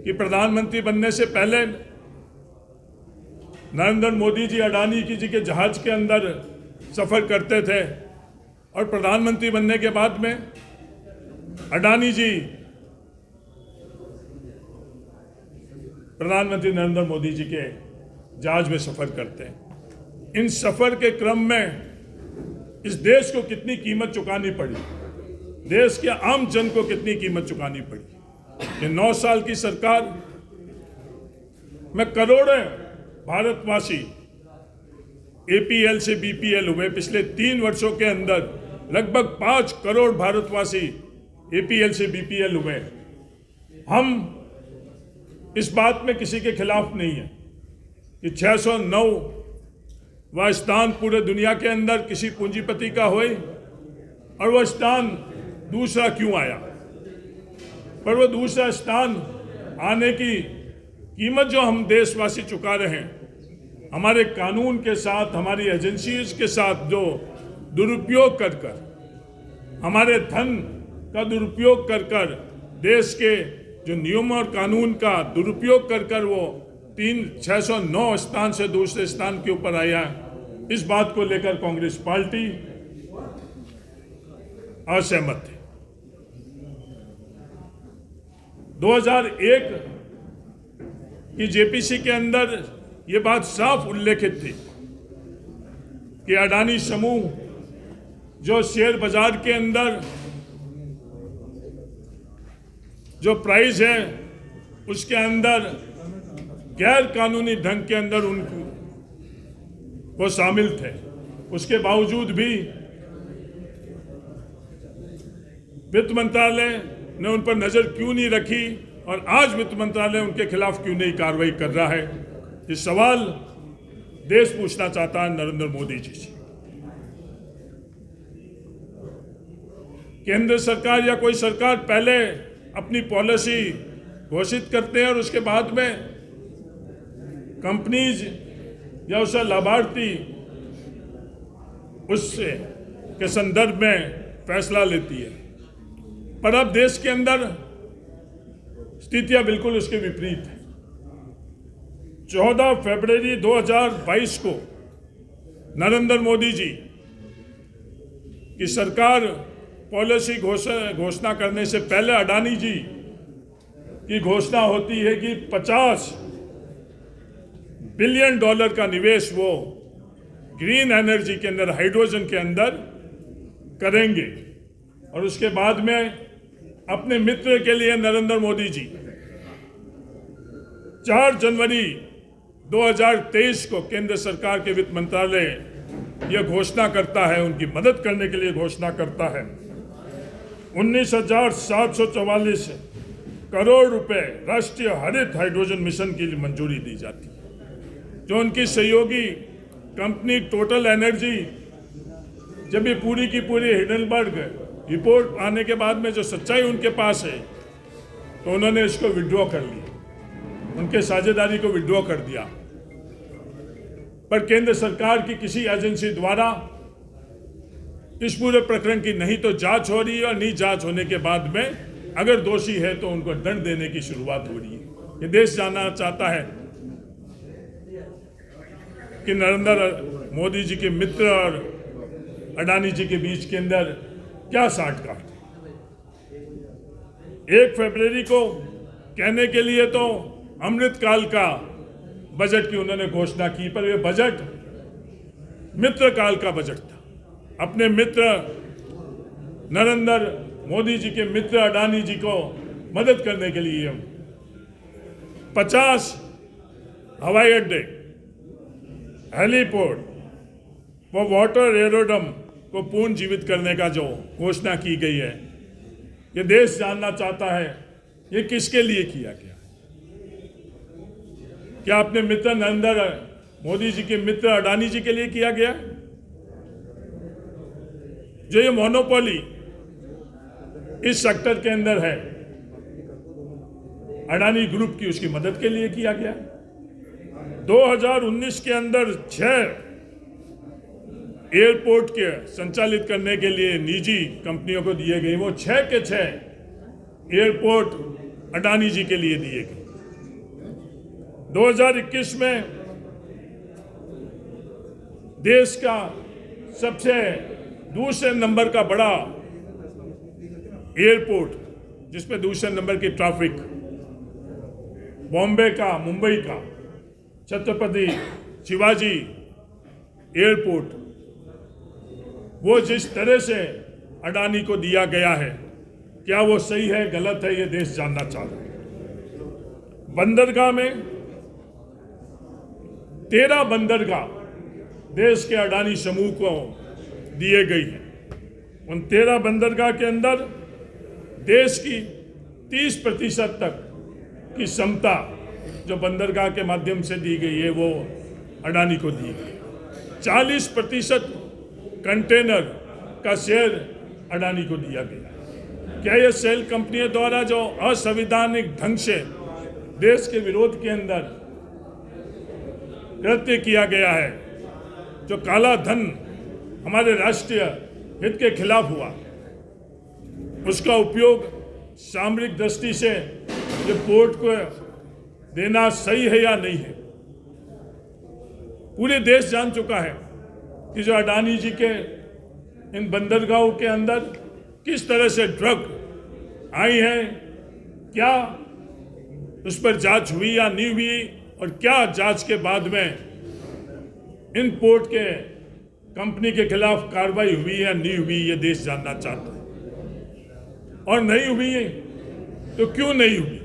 कि प्रधानमंत्री बनने से पहले नरेंद्र मोदी जी अडानी जी के जहाज के अंदर सफर करते थे और प्रधानमंत्री बनने के बाद में अडानी जी प्रधानमंत्री नरेंद्र मोदी जी के जहाज में सफर करते हैं। इन सफर के क्रम में इस देश को कितनी कीमत चुकानी पड़ी, देश के आम जन को कितनी कीमत चुकानी पड़ी। ये 9 साल की सरकार में करोड़ों भारतवासी APL से BPL हुए। पिछले 3 वर्षों के अंदर लगभग 5 करोड़ भारतवासी APL से BPL हुए। हम इस बात में किसी के खिलाफ नहीं है कि 609वां स्थान पूरे दुनिया के अंदर किसी पूंजीपति का होए और वह स्थान दूसरा क्यों आया, पर वह दूसरा स्थान आने की कीमत जो हम देशवासी चुका रहे हैं, हमारे कानून के साथ, हमारी एजेंसीज के साथ जो दुरुपयोग कर कर, हमारे धन का दुरुपयोग कर कर, देश के जो नियम और कानून का दुरुपयोग कर कर वो 609 स्थान से दूसरे स्थान के ऊपर आया। इस बात को लेकर कांग्रेस पार्टी असहमत है। 2001 की JPC के अंदर ये बात साफ उल्लेखित थी कि अडानी समूह जो शेयर बाजार के अंदर जो प्राइस है उसके अंदर गैर कानूनी ढंग के अंदर उनको वो शामिल थे, उसके बावजूद भी वित्त मंत्रालय ने उन पर नजर क्यों नहीं रखी और आज वित्त मंत्रालय उनके खिलाफ क्यों नहीं कार्रवाई कर रहा है। ये सवाल देश पूछना चाहता है नरेंद्र मोदी जी से। केंद्र सरकार या कोई सरकार पहले अपनी पॉलिसी घोषित करते हैं और उसके बाद में कंपनीज या उसका लाभार्थी उससे के संदर्भ में फैसला लेती है, पर अब देश के अंदर स्थितियां बिल्कुल उसके विपरीत है। 14 फरवरी 2022 को नरेंद्र मोदी जी की सरकार पॉलिसी घोषणा करने से पहले अडानी जी की घोषणा होती है कि $50 बिलियन का निवेश वो ग्रीन एनर्जी के अंदर, हाइड्रोजन के अंदर करेंगे। और उसके बाद में अपने मित्र के लिए नरेंद्र मोदी जी 4 जनवरी 2023 को केंद्र सरकार के वित्त मंत्रालय यह घोषणा करता है, उनकी मदद करने के लिए घोषणा करता है 19,744 करोड़ रुपए राष्ट्रीय हरित हाइड्रोजन मिशन के लिए मंजूरी दी जाती है। जो उनकी सहयोगी कंपनी टोटल एनर्जी, जब ये पूरी की पूरी हिडेनबर्ग रिपोर्ट आने के बाद में जो सच्चाई उनके पास है, तो उन्होंने इसको विड्रॉ कर लिया, उनके साझेदारी को विड्रॉ कर दिया। पर केंद्र सरकार की किसी एजेंसी द्वारा इस पूरे प्रकरण की नहीं तो जांच हो रही है और नहीं जांच होने के बाद में अगर दोषी है तो उनको दंड देने की शुरुआत हो रही है। ये देश जानना चाहता है कि नरेंद्र मोदी जी के मित्र और अडानी जी के बीच के अंदर क्या साठगांठ है। 1 फरवरी को कहने के लिए तो अमृतकाल का बजट की उन्होंने घोषणा की, पर यह बजट मित्रकाल का बजट था। अपने मित्र नरेंद्र मोदी जी के मित्र अडानी जी को मदद करने के लिए 50 हवाई अड्डे, हेलीपोर्ट व वाटर एरोड्रम को पुनर्जीवित करने का जो घोषणा की गई है, ये देश जानना चाहता है ये किसके लिए किया गया। क्या अपने मित्र नरेंद्र मोदी जी के मित्र अडानी जी के लिए किया गया? जो ये मोनोपोली इस सेक्टर के अंदर है अडानी ग्रुप की, उसकी मदद के लिए किया गया। 2019 के अंदर 6 एयरपोर्ट के संचालित करने के लिए निजी कंपनियों को दिए गए, वो 6 के 6 एयरपोर्ट अडानी जी के लिए दिए गए। 2021 में देश का सबसे दूसरे नंबर का बड़ा एयरपोर्ट, जिसमें दूसरे नंबर की ट्रैफिक, बॉम्बे का, मुंबई का छत्रपति शिवाजी एयरपोर्ट, वो जिस तरह से अडानी को दिया गया है, क्या वो सही है गलत है, ये देश जानना चाहता है। बंदरगाह में 13 बंदरगाह देश के अडानी समूह को दिए गई हैं। उन 13 बंदरगाह के अंदर देश की 30% तक की क्षमता जो बंदरगाह के माध्यम से दी गई है वो अडानी को दी गई। 40% कंटेनर का शेयर अडानी को दिया गया। क्या ये सेल कंपनियों द्वारा जो असंवैधानिक ढंग से देश के विरोध के अंदर कृत्य किया गया है, जो काला धन हमारे राष्ट्रीय हित के खिलाफ हुआ, उसका उपयोग सामरिक दृष्टि से ये पोर्ट को देना सही है या नहीं है? पूरे देश जान चुका है कि जो अडानी जी के इन बंदरगाहों के अंदर किस तरह से ड्रग आई है, क्या उस पर जांच हुई या नहीं हुई, और क्या जांच के बाद में इन पोर्ट के कंपनी के खिलाफ कार्रवाई हुई या नहीं हुई, ये देश जानना चाहता है। और नहीं हुई है तो क्यों नहीं हुई?